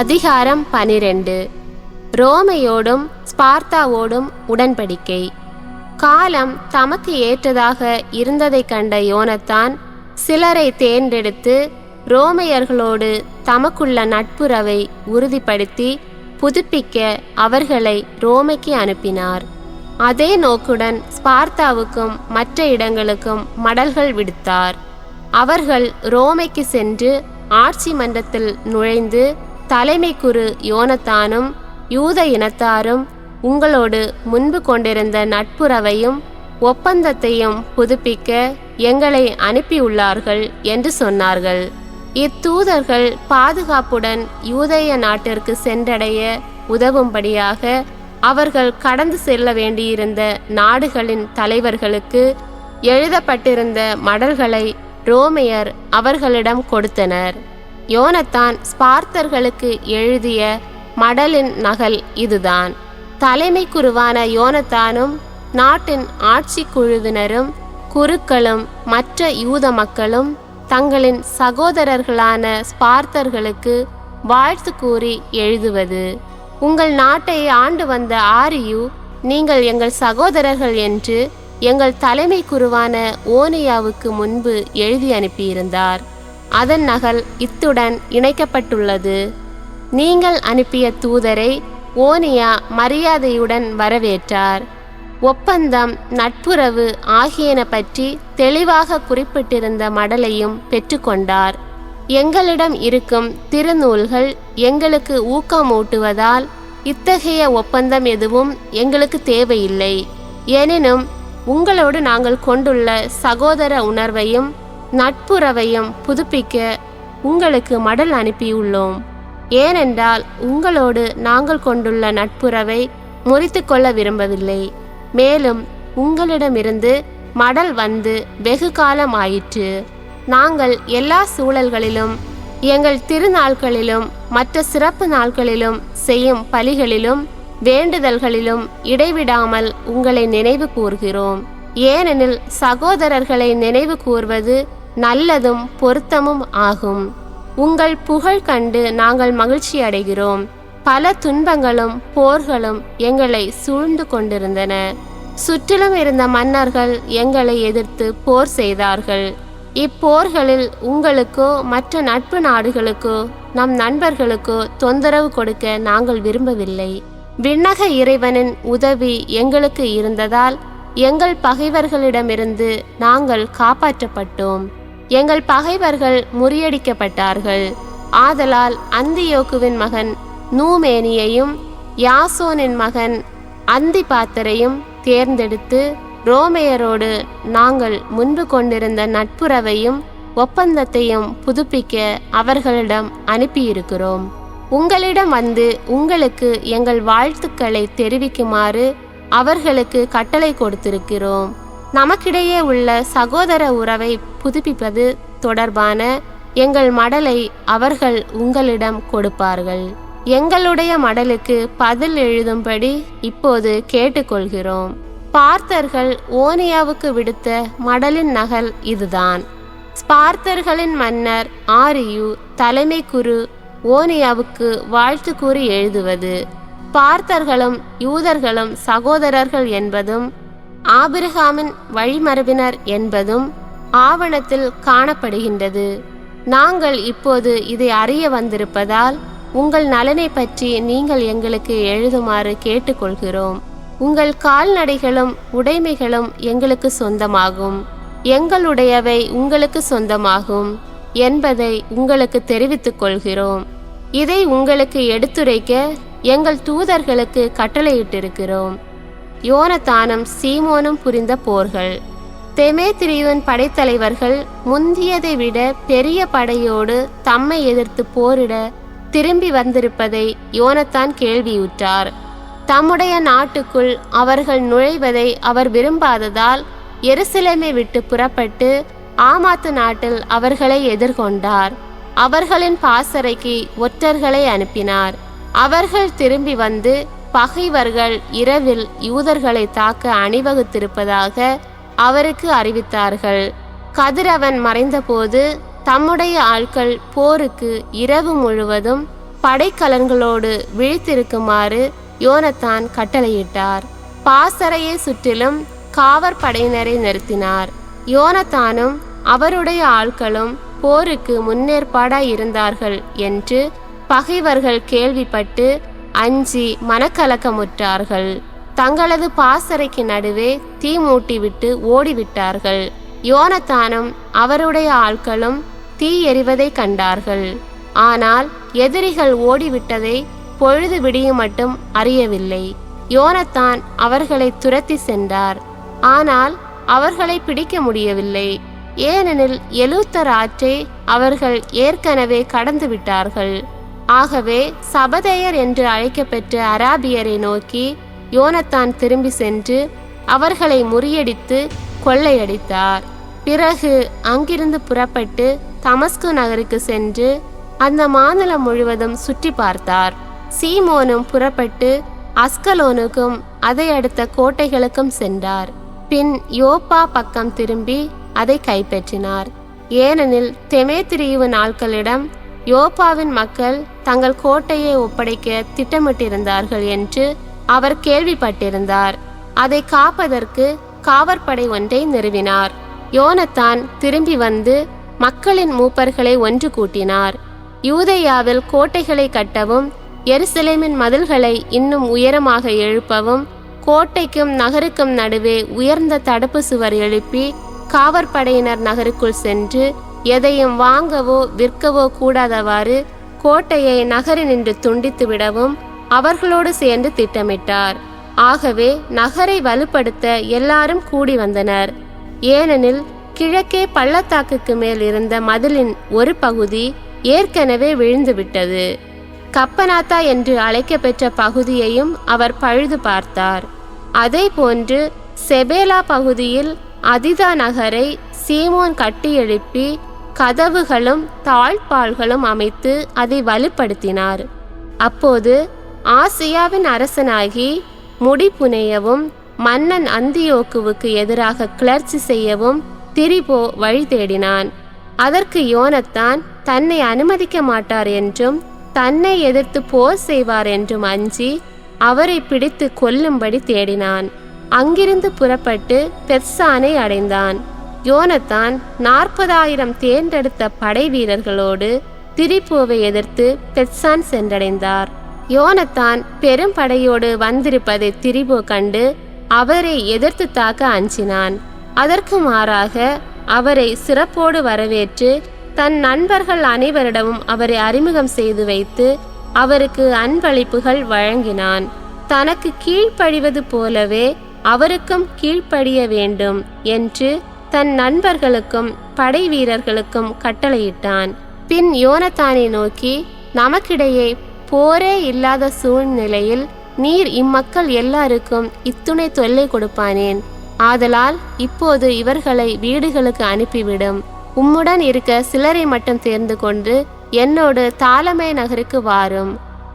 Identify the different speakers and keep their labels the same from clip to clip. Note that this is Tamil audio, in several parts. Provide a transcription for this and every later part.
Speaker 1: அதிகாரம் 12. ரோமையோடும் ஸ்பார்த்தாவோடும் உடன்படிக்கை. காலம் தமக்கு ஏற்றதாக இருந்ததைக் கண்ட யோனத்தான் சிலரை தேர்ந்தெடுத்து ரோமையர்களோடு தமக்குள்ள நட்புறவை உறுதிப்படுத்தி புதுப்பிக்க அவர்களை ரோமைக்கு அனுப்பினார். அதே நோக்குடன் ஸ்பார்த்தாவுக்கும் மற்ற இடங்களுக்கும் மடல்கள் விடுத்தார். அவர்கள் ரோமைக்கு சென்று ஆட்சி மன்றத்தில் நுழைந்து, தலைமை குரு யோனத்தானும் யூத இனத்தாரும் உங்களோடு முன்பு கொண்டிருந்த நட்புறவையும் ஒப்பந்தத்தையும் புதுப்பிக்க எங்களை அனுப்பியுள்ளார்கள் என்று சொன்னார்கள். இத்தூதர்கள் பாதுகாப்புடன் யூதேய நாட்டிற்கு சென்றடைய உதவும்படியாக அவர்கள் கடந்து செல்ல வேண்டியிருந்த நாடுகளின் தலைவர்களுக்கு எழுதப்பட்டிருந்த மடல்களை ரோமையர் அவர்களிடம் கொடுத்தனர். யோனத்தான் ஸ்பார்த்தர்களுக்கு எழுதிய மடலின் நகல் இதுதான். தலைமை குருவான யோனத்தானும் நாட்டின் ஆட்சி குழுவினரும் குருக்களும் மற்ற யூத மக்களும் தங்களின் சகோதரர்களான ஸ்பார்த்தர்களுக்கு வாழ்த்து கூறி எழுதுவது: உங்கள் நாட்டை ஆண்டு வந்த ஆரியு, நீங்கள் எங்கள் சகோதரர்கள் என்று எங்கள் தலைமை குருவான ஓனியாவுக்கு முன்பு எழுதி அனுப்பியிருந்தார். அதன் நகல் இத்துடன் இணைக்கப்பட்டுள்ளது. நீங்கள் அனுப்பிய தூதரை ஓனியா மரியாதையுடன் வரவேற்றார். ஒப்பந்தம், நட்புறவு ஆகியன பற்றி தெளிவாக குறிப்பிட்டிருந்த மடலையும் பெற்றுக்கொண்டார். எங்களிடம் இருக்கும் திருநூல்கள் எங்களுக்கு ஊக்கமூட்டுவதால் இத்தகைய ஒப்பந்தம் எதுவும் எங்களுக்கு தேவையில்லை. எனினும் உங்களோடு நாங்கள் கொண்டுள்ள சகோதர உணர்வையும் நட்புறவையும் புதுப்பிக்க உங்களுக்கு மடல் அனுப்பியுள்ளோம். ஏனென்றால் உங்களோடு நாங்கள் கொண்டுள்ள நட்புறவை முறித்து கொள்ள விரும்பவில்லை. மேலும் உங்களிடமிருந்து மடல் வந்து வெகு காலம் ஆயிற்று. நாங்கள் எல்லா சூழல்களிலும், எங்கள் திருநாட்களிலும் மற்ற சிறப்பு நாட்களிலும் செய்யும் பலிகளிலும் வேண்டுதல்களிலும் இடைவிடாமல் உங்களை நினைவு கூர்கிறோம். ஏனெனில் சகோதரர்களை நினைவு கூர்வது நல்லதும் பொருத்தமும் ஆகும். உங்கள் புகழ் கண்டு நாங்கள் மகிழ்ச்சி அடைகிறோம். பல துன்பங்களும் போர்களும் எங்களை சூழ்ந்து கொண்டிருந்தன. சுற்றிலும் இருந்த மன்னர்கள் எங்களை எதிர்த்து போர் செய்தார்கள். இப்போர்களில் உங்களுக்கோ மற்ற நட்பு நாடுகளுக்கோ நம் நண்பர்களுக்கோ தொந்தரவு கொடுக்க நாங்கள் விரும்பவில்லை. விண்ணக இறைவனின் உதவி எங்களுக்கு இருந்ததால் எங்கள் பகைவர்களிடமிருந்து நாங்கள் காப்பாற்றப்பட்டோம். எங்கள் பகைவர்கள் முறியடிக்கப்பட்டார்கள். ஆதலால் அந்தியோக்குவின் மகன் நூமேனியையும் யாசோனின் மகன் அந்திபாத்தரையும் தேர்ந்தெடுத்து ரோமையரோடு நாங்கள் முன்பு கொண்டிருந்த நட்புறவையும் ஒப்பந்தத்தையும் புதுப்பிக்க அவர்களிடம் அனுப்பியிருக்கிறோம். உங்களிடம் வந்து உங்களுக்கு எங்கள் வாழ்த்துக்களை தெரிவிக்குமாறு அவர்களுக்கு கட்டளை கொடுத்திருக்கிறோம். நமக்கிடையே உள்ள சகோதர உறவை புதுப்பிப்பது தொடர்பான எங்கள் மடலை அவர்கள் உங்களிடம் கொடுப்பார்கள். எங்களுடைய மடலுக்கு பதில் எழுதும்படி இப்போது கேட்டுக்கொள்கிறோம். ஸ்பார்த்தர்கள் ஓனியாவுக்கு விடுத்த மடலின் நகல் இதுதான். ஸ்பார்த்தர்களின் மன்னர் ஆரியு தலைமை குரு ஓனியாவுக்கு வாழ்த்து கூறி எழுதுவது: ஸ்பார்த்தர்களும் யூதர்களும் சகோதரர்கள் என்பதும் ஆபிரகாமின் வழிமரபினர் என்பதும் ஆவணத்தில் காணப்படுகின்றது. நாங்கள் இப்போது இதை அறிய வந்திருப்பதால் உங்கள் நலனை பற்றி நீங்கள் எங்களுக்கு எழுதுமாறு கேட்டுக்கொள்கிறோம். உங்கள் கால்நடைகளும் உடைமைகளும் எங்களுக்கு சொந்தமாகும், எங்களுடையவை உங்களுக்கு சொந்தமாகும் என்பதை உங்களுக்கு தெரிவித்துக் கொள்கிறோம். இதை உங்களுக்கு எடுத்துரைக்க எங்கள் தூதர்களுக்கு கட்டளையிட்டிருக்கிறோம். யோனத்தானும் சீமோனும் புரிந்த போர்கள். தெமேத்திரியுவின் படைத்தலைவர்கள் முந்தியதை விட பெரிய படையோடு தம்மை எதிர்த்து போரிட திரும்பி வந்திருப்பதை யோனத்தான் கேள்வியுற்றார். தம்முடைய நாட்டுக்குள் அவர்கள் நுழைவதை அவர் விரும்பாததால் எருசலேமை விட்டு புறப்பட்டு ஆமாத்து நாட்டில் அவர்களை எதிர்கொண்டார். அவர்களின் பாசறைக்கு ஒற்றர்களை அனுப்பினார். அவர்கள் திரும்பி வந்து பகைவர்கள் இரவில் யூதர்களை தாக்க அணிவகுத்திருப்பதாக அவருக்கு அறிவித்தார்கள். கதிரவன் மறைந்தபோது தம்முடைய ஆட்கள் போருக்கு இரவு முழுவதும் படைக்கலன்களோடு விழித்திருக்குமாறு யோனத்தான் கட்டளையிட்டார். பாசறையை சுற்றிலும் காவற்படையினரை நிறுத்தினார். யோனத்தானும் அவருடைய ஆட்களும் போருக்கு முன்னேற்பாடாய் இருந்தார்கள் என்று பகைவர்கள் கேள்விப்பட்டு அஞ்சி மனக்கலக்கமுற்றார்கள். தங்களது பாசறைக்கு நடுவே தீ மூட்டிவிட்டு ஓடிவிட்டார்கள். யோனத்தானும் அவருடைய ஆட்களும் தீ எறிவதை கண்டார்கள். ஆனால் எதிரிகள் ஓடிவிட்டதை பொழுது விடியும் மட்டும் அறியவில்லை. யோனத்தான் அவர்களை துரத்தி சென்றார். ஆனால் அவர்களை பிடிக்க முடியவில்லை. ஏனெனில் எலூத்தர் ஆற்றை அவர்கள் ஏற்கனவே கடந்து விட்டார்கள். ஆகவே சபதேயர் என்று அழைக்கப்பெற்ற அராபியரை நோக்கி யோனத்தான் திரும்பி சென்று அவர்களை முறியடித்து கொள்ளையடித்தார். பிறகு அங்கிருந்து புறப்பட்டு தமஸ்கு நகருக்கு சென்று அந்த மாநிலம் முழுவதும் சுற்றி பார்த்தார். சீமோனும் புறப்பட்டு அஸ்கலோனுக்கும் அதை அடுத்த கோட்டைகளுக்கும் சென்றார். பின் யோப்பா பக்கம் திரும்பி அதை கைப்பற்றினார். ஏனெனில் தெமேத்திரியுவு நாட்களிடம் யோப்பாவின் மக்கள் தங்கள் கோட்டையை ஒப்படைக்க திட்டமிட்டிருந்தார்கள் என்று அவர் கேள்விப்பட்டிருந்தார். அதை காப்பதற்கு காவற்படை ஒன்றை நிறுவினார். யோனத்தான் திரும்பி வந்து மக்களின் மூப்பர்களை ஒன்று கூட்டினார். யூதேயாவில் கோட்டைகளை கட்டவும் எருசலேமின் மதில்களை இன்னும் உயரமாக எழுப்பவும் கோட்டைக்கும் நகருக்கும் நடுவே உயர்ந்த தடுப்பு சுவர் எழுப்பி காவற்படையினர் நகருக்குள் சென்று எதையும் வாங்கவோ விற்கவோ கூடாதவாறு கோட்டையை நகரினின்று துண்டித்து விடவும் அவர்களோடு சேர்ந்து திட்டமிட்டார். ஆகவே நகரை வலுப்படுத்த எல்லாரும் கூடி வந்தனர். ஏனெனில் கிழக்கே பள்ளத்தாக்குக்கு மேல் இருந்த மதிலின் ஒரு பகுதி ஏற்கனவே விழுந்துவிட்டது. கப்பனாத்தா என்று அழைக்கப்பெற்ற பகுதியையும் அவர் பழுது பார்த்தார். அதே போன்று செபேலா பகுதியில் அதிதா நகரை சீமோன் கட்டி எழுப்பி கதவுகளும் தாழ்பால்களும் அமைத்து அதை வலுப்படுத்தினார். அப்போது ஆசியாவின் அரசனாகி முடிப்புனையவும் மன்னன் அந்தியோக்குவுக்கு எதிராக கிளர்ச்சி செய்யவும் திரிபோ வழி தேடினான். அதற்கு யோனத்தான் தன்னை அனுமதிக்க மாட்டார் என்றும் தன்னை எதிர்த்து போர் செய்வார் என்றும் அஞ்சி அவரை பிடித்து கொல்லும்படி தேடினான். அங்கிருந்து புறப்பட்டு பெத்சானை அடைந்தான். யோனத்தான் 40,000 தேர்ந்தெடுத்த படை வீரர்களோடு திரிபோவை எதிர்த்து பெத்சான் சென்றடைந்தார். யோனத்தான் பெரும் படையோடு வந்திருப்பதை திரிபோ கண்டு அவரை எதிர்த்து தாக்க அஞ்சினான். அதற்கு மாறாக அவரை சிறப்போடு வரவேற்று தன் நண்பர்கள் அனைவரிடமும் அவரை அறிமுகம் செய்து வைத்து அவருக்கு அன்பளிப்புகள் வழங்கினான். தனக்கு கீழ்ப்படிவது போலவே அவருக்கும் கீழ்ப்படிய வேண்டும் என்று தன் நண்பர்களுக்கும் படை வீரர்களுக்கும் கட்டளையிட்டான். பின் யோனத்தானை நோக்கி, நமக்கிடையே போரே இல்லாத சூழ்நிலையில் நீர் இம்மக்கள் எல்லாருக்கும் இத்துணை தொல்லை கொடுப்பானேன்? ஆதலால் இப்போது இவர்களை வீடுகளுக்கு அனுப்பிவிடும். உம்முடன் இருக்க சிலரை மட்டும் தேர்ந்து கொண்டு என்னோடு தாலமே நகருக்கு வாரும்.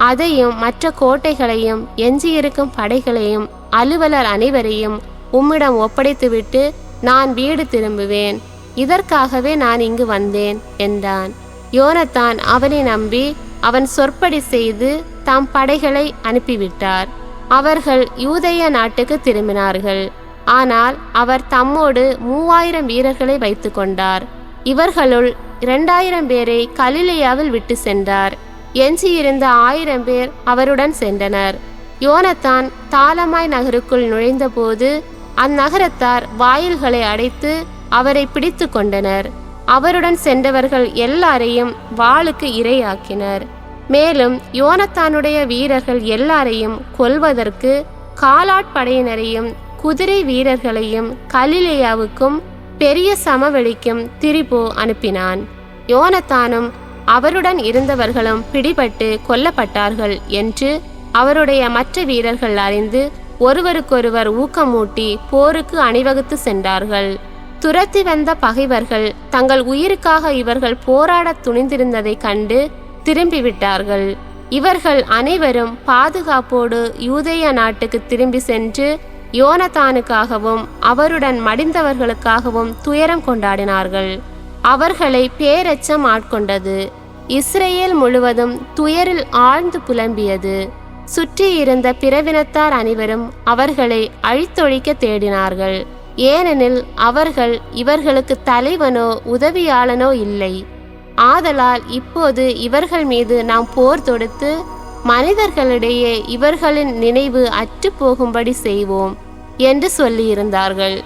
Speaker 1: அதையும் மற்ற கோட்டைகளையும் எஞ்சியிருக்கும் படைகளையும் அலுவலர் அனைவரையும் உம்மிடம் ஒப்படைத்துவிட்டு நான் வீடு திரும்புவேன். இதற்காகவே நான் இங்கு வந்தேன் என்றான். யோனத்தான் அவனை நம்பி அவன் சொற்படி செய்து தம் படைகளை அனுப்பிவிட்டார். அவர்கள் யூதேய நாட்டுக்கு திரும்பினார்கள். ஆனால் அவர் தம்மோடு 3000 வீரர்களை வைத்து கொண்டார். இவர்களுள் 2000 பேரை கலிலேயாவில் விட்டு சென்றார். எஞ்சியிருந்த 1000 பேர் அவருடன் சென்றனர். யோனத்தான் தாலமாய் நகருக்குள் நுழைந்தபோது அந்நகரத்தார் வாயில்களை அடைத்து அவரை பிடித்து கொண்டனர். அவருடன் சென்றவர்கள் எல்லாரையும் வாளுக்கு இரையாக்கினர். மேலும் யோனத்தானுடைய வீரர்கள் எல்லாரையும் கொல்வதற்கு காலாட்படையினரையும் குதிரை வீரர்களையும் கலிலேயாவுக்கும் பெரிய சமவெளிக்கும் திரிபோ அனுப்பினான். யோனத்தானும் அவருடன் இருந்தவர்களும் பிடிபட்டு கொல்லப்பட்டார்கள் என்று அவருடைய மற்ற வீரர்கள் அறிந்து ஒருவருக்கொருவர் ஊக்கமூட்டி போருக்கு அணிவகுத்து சென்றார்கள். துரத்தி வந்த பகைவர்கள் தங்கள் உயிருக்காக இவர்கள் போராட துணிந்திருந்ததை கண்டு திரும்பிவிட்டார்கள். இவர்கள் அனைவரும் பாதுகாப்போடு யூதேய நாட்டுக்கு திரும்பி சென்று யோனத்தானுக்காகவும் அவருடன் மடிந்தவர்களுக்காகவும் துயரம் கொண்டாடினார்கள். அவர்களை பேரச்சம் ஆட்கொண்டது. இஸ்ரேல் முழுவதும் துயரில் ஆழ்ந்து புலம்பியது. சுற்றி இருந்த பிறவினத்தார் அனைவரும் அவர்களை அழித்தொழிக்க தேடினார்கள். ஏனெனில் அவர்கள் இவர்களுக்கு தலைவனோ உதவியாளனோ இல்லை. ஆதலால் இப்போது இவர்கள் மீது நாம் போர் தொடுத்து மனிதர்களிடையே இவர்களின் நினைவு அற்று போகும்படி செய்வோம் என்று சொல்லியிருந்தார்கள்.